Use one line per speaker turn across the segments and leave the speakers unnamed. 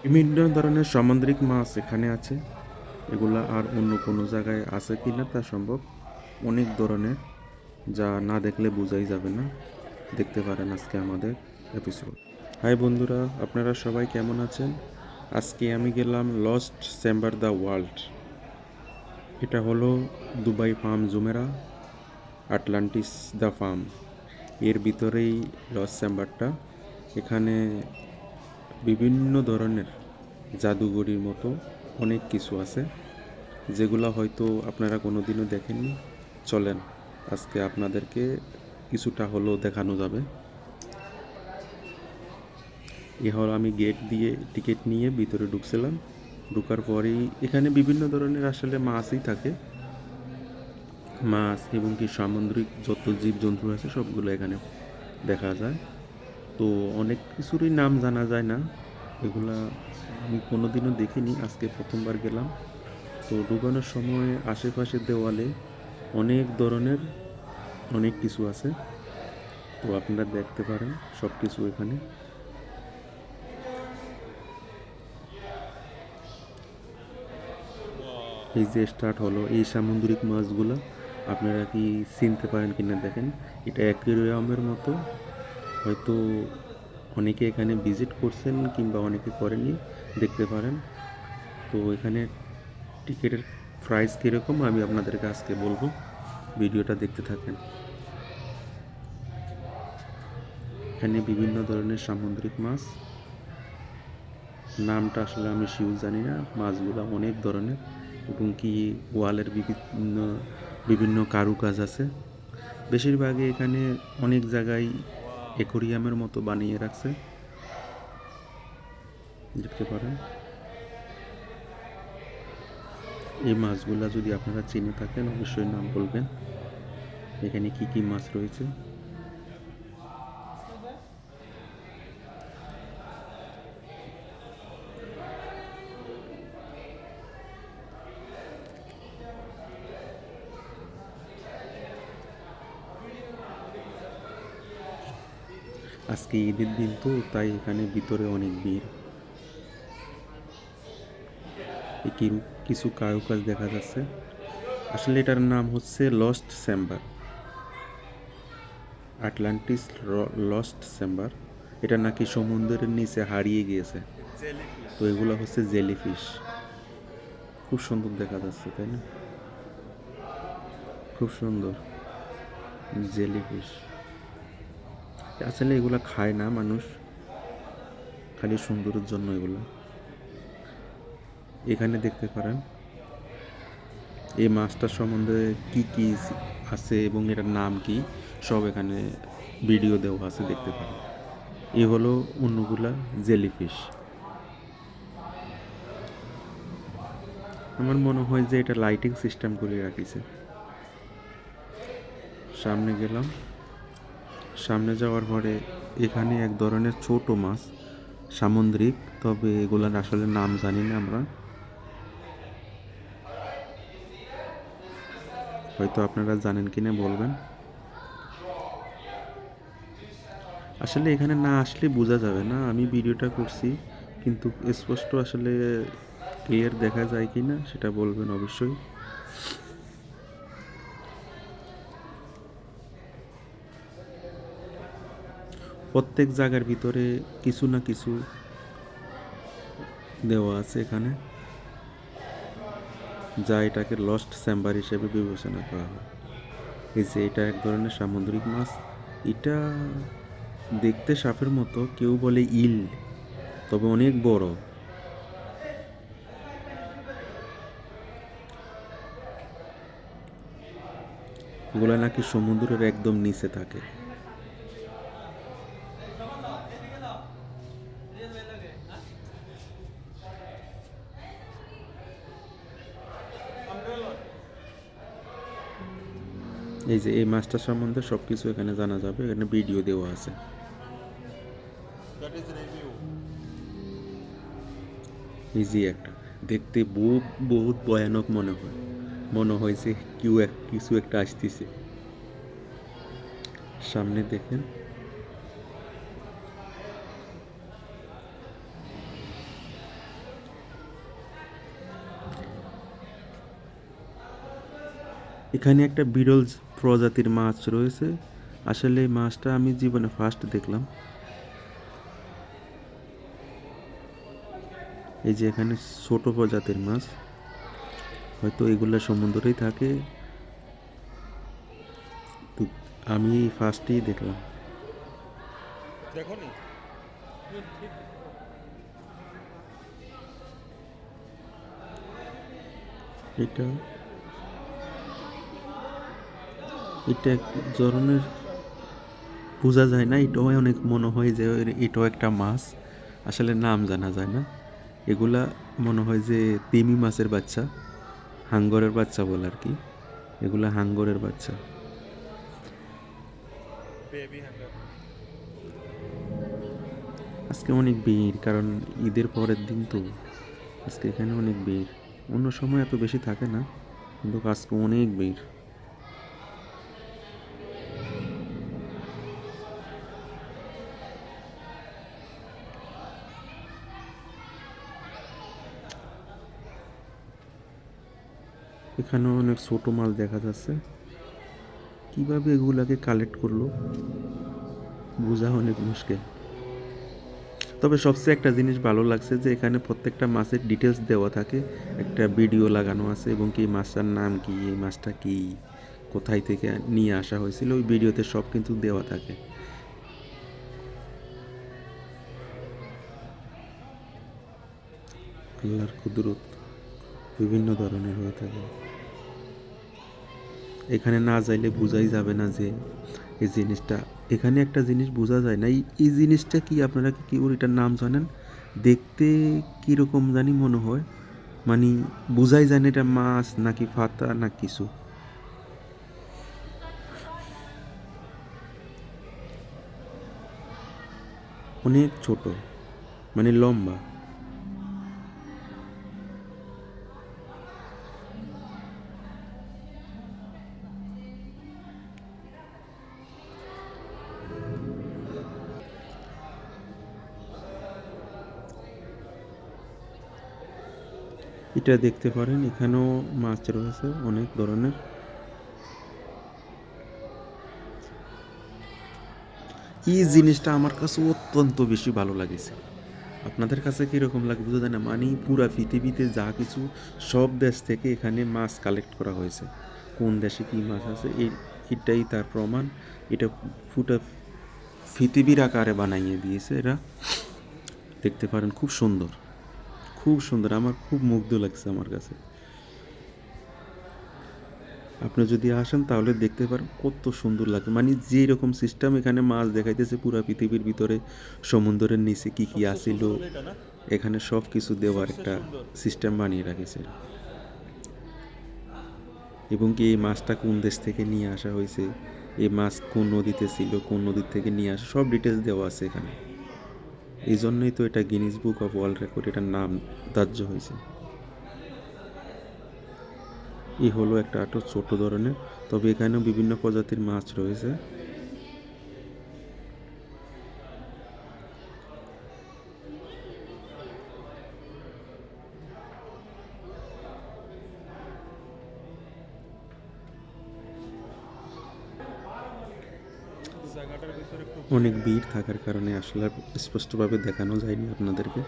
বিভিন্ন ধরনের সামুদ্রিক মাছ এখানে আছে। এগুলা আর অন্য কোনো জায়গায় আছে কি না তা সম্ভব। অনেক ধরনের, যা না দেখলে বোঝাই যাবে না। দেখতে পারেন আজকে আমাদের এপিসোড। হাই বন্ধুরা, আপনারা সবাই কেমন আছেন? আজকে আমি গেলাম লস্ট চেম্বার দ্য ওয়ার্ল্ড। এটা হলো Dubai farm Jumeirah, Atlantis the farm, এর ভিতরেই লস্ট চেম্বারটা। এখানে বিভিন্ন ধরনের জাদুঘরের মতো অনেক কিছু আছে, যেগুলো হয়তো আপনারা কোনোদিনও দেখেননি। চলেন আজকে আপনাদেরকে কিছুটা হলেও দেখানো যাবে। এ হল আমি গেট দিয়ে টিকিট নিয়ে ভিতরে ঢুকছিলাম। ঢুকার পরেই এখানে বিভিন্ন ধরনের আসলে মাছই থাকে, মাছ এবং কি সামুদ্রিক যত জীবজন্তু আছে সবগুলো এখানে দেখা যায়। তো অনেক কিছুরই নাম জানা যায় না, এগুলা আমি কোনোদিনও দেখিনি, আজকে প্রথমবার গেলাম। তো ঢুকানোর সময় আশেপাশের দেওয়ালে অনেক ধরনের অনেক কিছু আছে, তো আপনারা দেখতে পারেন সব কিছু এখানে। এই যে স্টার্ট হলো, এই সামুদ্রিক মাছগুলো আপনারা কি চিনতে পারেন কিনা দেখেন। এটা অ্যাকুয়ারিয়ামের মতো, হয়তো অনেকে এখানে ভিজিট করছেন কিংবা অনেকে করেননি, দেখতে পারেন। তো এখানে টিকিটের প্রাইস কীরকম আমি আপনাদেরকে আজকে বলবো, ভিডিওটা দেখতে থাকেন। এখানে বিভিন্ন ধরনের সামুদ্রিক মাছ, নামটা আসলে আমি শিওর জানি না। মাছগুলো অনেক ধরনের এবং কি ওয়ালের বিভিন্ন বিভিন্ন কারুকাজ আছে। বেশিরভাগই এখানে অনেক জায়গায় অ্যাকোরিয়ামের মতো বানিয়ে রাখছে, দেখতে পারেন। এই মাছগুলা যদি আপনারা চিনে থাকেন অবশ্যই নাম বলবেন। এখানে কি কি মাছ রয়েছে। আজকে ঈদের দিন তো, তাই এখানে ভিতরে অনেক ভিড়। কিছু কারুকাজ দেখা যাচ্ছে। আসলে এটার নাম হচ্ছে lost chamber, Atlantis lost chamber. এটা নাকি সমুদ্রের নিচে হারিয়ে গিয়েছে। তো এগুলো হচ্ছে জেলিফিশ, খুব সুন্দর দেখা যাচ্ছে, তাই না? খুব সুন্দর জেলিফিশ। আসলে এগুলা খায় না মানুষ, খালি সুন্দরের জন্য এগুলো। এখানে দেখতে পারেন এই মাছটার সম্বন্ধে কি কি আছে এবং এটার নাম কি, সব এখানে ভিডিও দেওয়া আছে, দেখতে পারেন। এ হলো অন্যগুলা জেলিফিশ। আমার মনে হয় যে এটা লাইটিং সিস্টেম করে রাখিছে। সামনে গেলাম, সামনে যাওয়ার পরে এখানে এক ধরনের ছোট মাছ সামুদ্রিক, তবে এগুলার আসলে নাম জানি না আমরা, হয়তো আপনারা জানেন কিনা বলবেন। আসলে এখানে না আসলে বোঝা যাবে না, আমি ভিডিওটা করছি কিন্তু স্পষ্ট আসলে ক্লিয়ার দেখা যায় কি না সেটা বলবেন অবশ্যই। প্রত্যেক জায়গার ভিতরে কিছু না কিছু দেওয়া আছে এখানে, যা এটাকে লস্ট চেম্বার হিসেবে বিবেচনা করা হয়। এই যে এটা এক ধরনের সামুদ্রিক মাছ, এটা দেখতে সাপের মতো, কেউ বলে ইল, তবে অনেক বড়। এগুলো নাকি সমুদ্রের একদম নিচে থাকে। এই যে এই মাছটার সম্বন্ধে সব কিছু এখানে জানা যাবে, এখানে ভিডিও দেওয়া আছে। এই যে একটা দেখতে বহুত বহুত ভয়ানক মনে হয়, মনে হয়েছে কিছু একটা আসতেছে। সামনে দেখেন, এখানে একটা বিরল প্রজাতির মাছ রয়েছে। আসলে এই মাছটা আমি জীবনে ফার্স্ট দেখলাম। এই যে এখানে ছোট প্রজাতির মাছ, হয়তো এগুলা সমুদ্রেই থাকে, তো আমি ফার্স্টেই দেখলাম। এটা এটা এক ধরনের বোঝা যায় না, এটাও অনেক মনে হয় যে এটাও একটা মাছ, আসলে নাম জানা যায় না। এগুলা মনে হয় যে তিমি মাছের বাচ্চা, হাঙ্গরের বাচ্চা বলে আর কি, এগুলা হাঙ্গরের বাচ্চা। আজকে অনেক ভিড়, কারণ ঈদের পরের দিন তো, আজকে এখানে অনেক ভিড়। অন্য সময় এত বেশি থাকে না, কিন্তু আজকে অনেক ভিড়। এখানেও অনেক ছোট মাছ দেখা যাচ্ছে। কিভাবে এগুলাকে কালেক্ট করলো বোঝা অনেক মুশকিল। তবে সবচেয়ে একটা জিনিস ভালো লাগছে যে এখানে প্রত্যেকটা মাছের ডিটেলস দেওয়া থাকে, একটা ভিডিও লাগানো আছে, এবং কি মাছটার নাম কি, এই মাছটা কি, কোথায় থেকে নিয়ে আসা হয়েছিল, ওই ভিডিওতে সব কিন্তু দেওয়া থাকে। আল্লাহর কুদরত বিভিন্ন ধরনের হয়ে থাকে। এখানে না যাইলে বোঝাই যাবে না যে এই জিনিসটা, এখানে একটা জিনিস বোঝা যায় না, এই জিনিসটা কি, আপনারা কি ওইটার নাম জানেন? দেখতে কীরকম জানি মনে হয়, মানে বোঝাই যায় না এটা মাছ নাকি ফাতা না কিছু। অনেক ছোট, মানে লম্বা। এটা দেখতে পারেন, এখানেও মাছ রয়েছে অনেক ধরনের। এই জিনিসটা আমার কাছে অত্যন্ত বেশি ভালো লাগেছে। আপনাদের কাছে কীরকম লাগে বুঝা যায় না, মানে পুরা পৃথিবীতে যা কিছু, সব দেশ থেকে এখানে মাছ কালেক্ট করা হয়েছে। কোন দেশে কী মাছ আছে এটাই তার প্রমাণ। এটা পুরা পৃথিবীর আকারে বানাইয়ে দিয়েছে এরা। দেখতে পারেন, খুব সুন্দর, খুব সুন্দর, আমার খুব মুগ্ধ লাগছে আমার কাছে। আপনি যদি আসেন তাহলে দেখতে পারেন কত সুন্দর লাগে, মানে যে রকম সিস্টেম এখানে মাছ দেখাইতেছে পুরা পৃথিবীর ভিতরে, সমুদ্রের নিচে কি কি আসিল, এখানে সব কিছু দেওয়ার একটা সিস্টেম বানিয়ে রাখেছে। এবং কি এই মাছটা কোন দেশ থেকে নিয়ে আসা হয়েছে, এই মাছ কোন নদীতে ছিল, কোন নদী থেকে নিয়ে আসা, সব ডিটেলস দেওয়া আছে এখানে। এই জন্যই তো এটা Guinness book of world record, এটার নাম ধার্য হয়েছে। এই হলো একটা আটক ছোট ধরনের, তবে এখানেও বিভিন্ন প্রজাতির মাছ রয়েছে। অনেক ভিড় থাকার কারণে আসলে স্পষ্টভাবে দেখানো যায়নি আপনাদেরকে।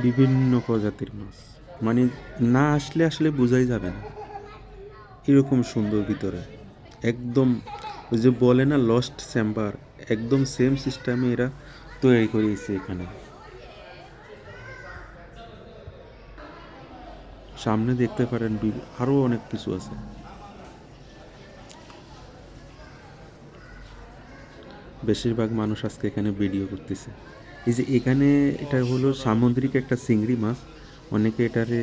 বিভিন্ন প্রজাতির মাছ, মানে না আসলে আসলে বোঝাই যাবে না এরকম সুন্দর ভিতরে, একদম ওই যে বলে না লস্ট চেম্বার, একদম সেম সিস্টেমে এরা তৈরি করেছে এখানে। সামনে দেখতে পারেন আরও অনেক কিছু আছে। বেশিরভাগ মানুষ আজকে এখানে ভিডিও করতেছে। এই যে এখানে, এটা হলো সামুদ্রিক একটা চিংড়ি মাছ, অনেকে এটারে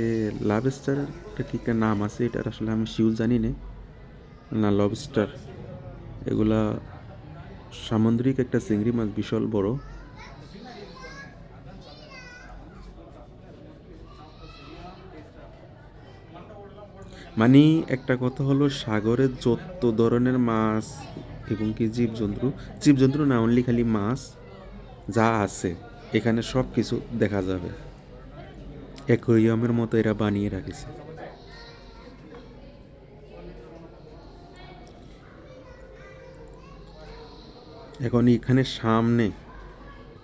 লাবস্টার, এটা কি একটা নাম আছে, এটার আসলে আমি শিওর জানি না লবস্টার, এগুলা সামুদ্রিক একটা চিংড়ি মাছ, বিশাল বড়। মানে একটা কথা হলো, সাগরের যত ধরনের মাছ এবং কি জীবজন্তু না, অনলি খালি মাছ যা আছে এখানে সব কিছু দেখা যাবে। অ্যাকোয়ারিয়ামের মতো এরা বানিয়ে রাখেছে। এখন এখানে সামনে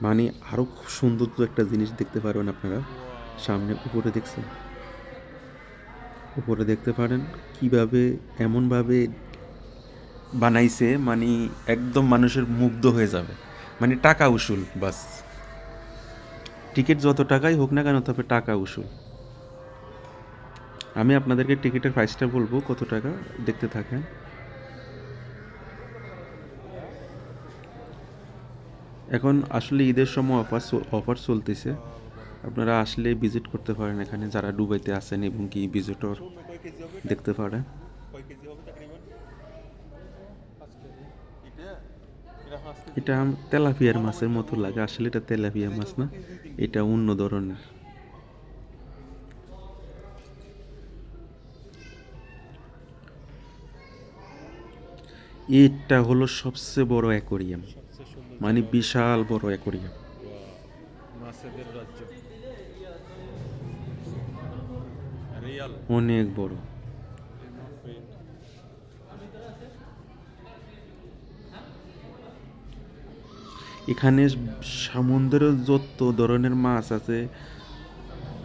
মানে আরও খুব সুন্দর একটা জিনিস দেখতে পারবেন আপনারা। সামনে উপরে দেখছেন, উপরে দেখতে পারেন কিভাবে এমনভাবে বানাইছে, মানে একদম মানুষের মুগ্ধ হয়ে যাবে। মানে টাকা উসুল, বাস টিকিট যত টাকাই হোক না কেন, তবে টাকা উসুল। আমি আপনাদেরকে টিকিটের প্রাইসটা বলবো কত টাকা, দেখতে থাকেন। এখন আসলে ঈদের সময় অফার চলতেছে, আপনারা আসলে ভিজিট করতে পারেন এখানে, যারা দুবাইতে আছেন এবং কি ভিজিটর দেখতে পারেন। এটা তেলাপিয়ার মাছের মতো লাগে, আসলে এটা তেলাপিয়া মাছ না, এটা অন্য ধরনের। এটা হলো সবচেয়ে বড় অ্যাকোরিয়াম, মানে বিশাল বড় অ্যাকোরিয়াম, অনেক বড়। এখানে সমুদ্রের যত ধরনের মাছ আছে,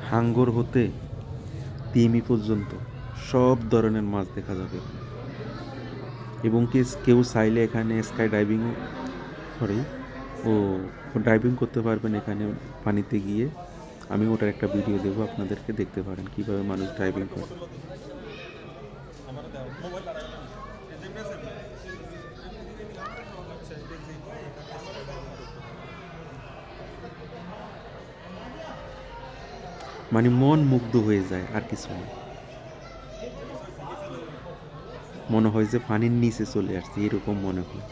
হাঙ্গর হতে তিমি পর্যন্ত সব ধরনের মাছ দেখা যাবে। এবং কি কেউ চাইলে এখানে স্কাই ডাইভিং সরি ও ডাইভিং করতে পারবেন এখানে পানিতে গিয়ে। আমি ওটার একটা ভিডিও দেবো আপনাদেরকে, দেখতে পারেন কীভাবে মানুষ ডাইভিং করে। মানে মন মুগ্ধ হয়ে যায়, আর কিছু না, মনে হয় যে পানির নিচে চলে আসছে, এরকম মনে হয়।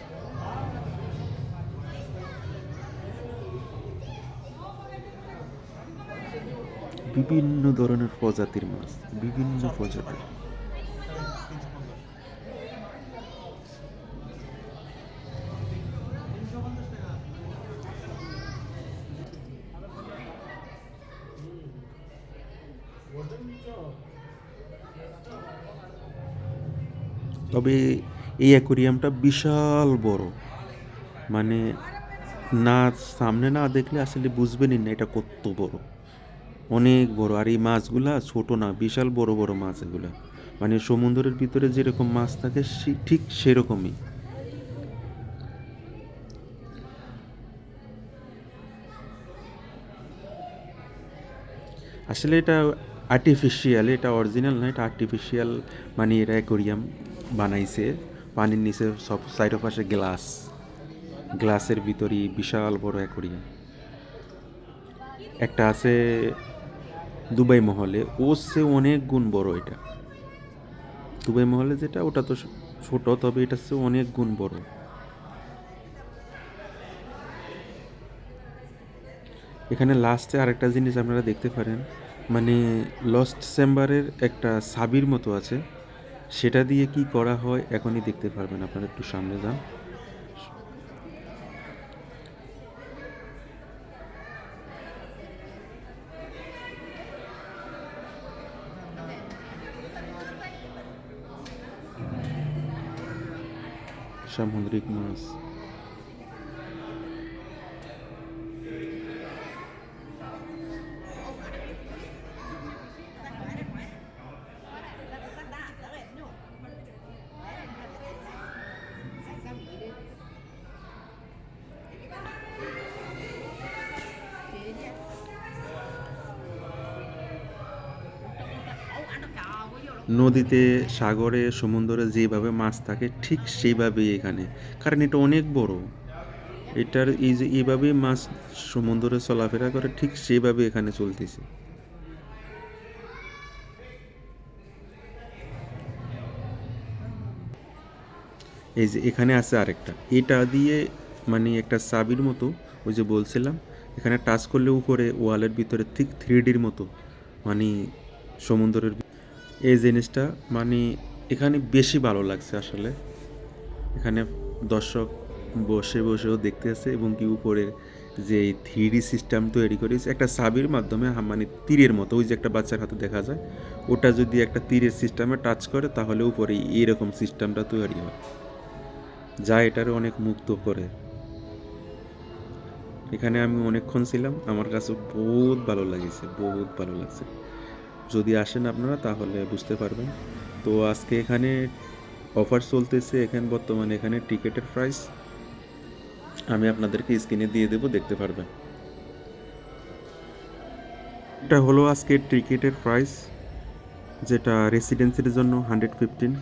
বিভিন্ন ধরনের প্রজাতির মাছ, বিভিন্ন প্রজাতির। তবে এই অ্যাকোরিয়ামটা বিশাল বড়, মানে না সামনে না দেখলে আসলে বুঝবেনই না এটা কত বড়, অনেক বড়। আর এই মাছগুলা ছোট না, বিশাল বড় বড় মাছ এগুলা, মানে সমুদ্রের ভিতরে যেরকম মাছ থাকে ঠিক সেরকমই। আসলে এটা আর্টিফিশিয়াল, এটা অরিজিনাল না, এটা আর্টিফিশিয়াল। মানে এরা অ্যাকোরিয়াম বানাইছে, পানির নিচে সব সাইড পাশে গ্লাসের ভিতরেই বিশাল বড় অ্যাকোরিয়াম। একটা আছে দুবাই মহলে, ওর চেয়ে অনেক গুণ বড় এটা। দুবাই মহলে যেটা, ওটা তো ছোট, তবে এটার চেয়ে অনেক গুণ বড়। এখানে লাস্টে আরেকটা জিনিস আপনারা দেখতে পারেন, মানে লস্ট চেম্বারের একটা সাবির মতো আছে, সেটা দিয়ে কি করা হয় এখনই দেখতে পারবেন। আপনারা একটু সামনে যান। সামুদ্রিক মাছ, নদীতে, সাগরে, সমুদ্রে যেভাবে মাছ থাকে ঠিক সেইভাবেই এখানে, কারণ এটা অনেক বড়। এটার এই যে এইভাবেই মাছ সমুদ্রে চলাফেরা করে, ঠিক সেইভাবে এখানে চলতেছে। এই যে এখানে আছে আরেকটা, এটা দিয়ে মানে একটা চাবির মতো, ওই যে বলছিলাম, এখানে টাচ করলে উপরে ওয়ালের ভিতরে ঠিক 3Dর মতো, মানে সমুদ্রের এই জিনিসটা মানে এখানে বেশি ভালো লাগছে আসলে। এখানে দর্শক বসে বসেও দেখতে আছে এবং কি উপরে যে এই থ্রি সিস্টেম তৈরি করেছে একটা চাবির মাধ্যমে মানে তীরের মতো ওই যে একটা বাচ্চার হাতে দেখা যায় ওটা যদি একটা তীরের সিস্টেমে টাচ করে তাহলে উপরে এইরকম সিস্টেমটা তৈরি হয় যা এটার অনেক মুগ্ধ করে। এখানে আমি অনেকক্ষণ ছিলাম, আমার কাছে বহুত ভালো লাগছে, বহুত ভালো লাগছে। যদি আসেন আপনারা তাহলে বুঝতে পারবেন। তো আজকে এখানে অফার চলতেছে, এখানে বর্তমানে এখানে টিকিটের প্রাইস আমি আপনাদেরকে স্ক্রিনে দিয়ে দেবো, দেখতে পারবেন। এটা হলো আজকে টিকিটের প্রাইস, যেটা রেসিডেন্সির জন্য 115,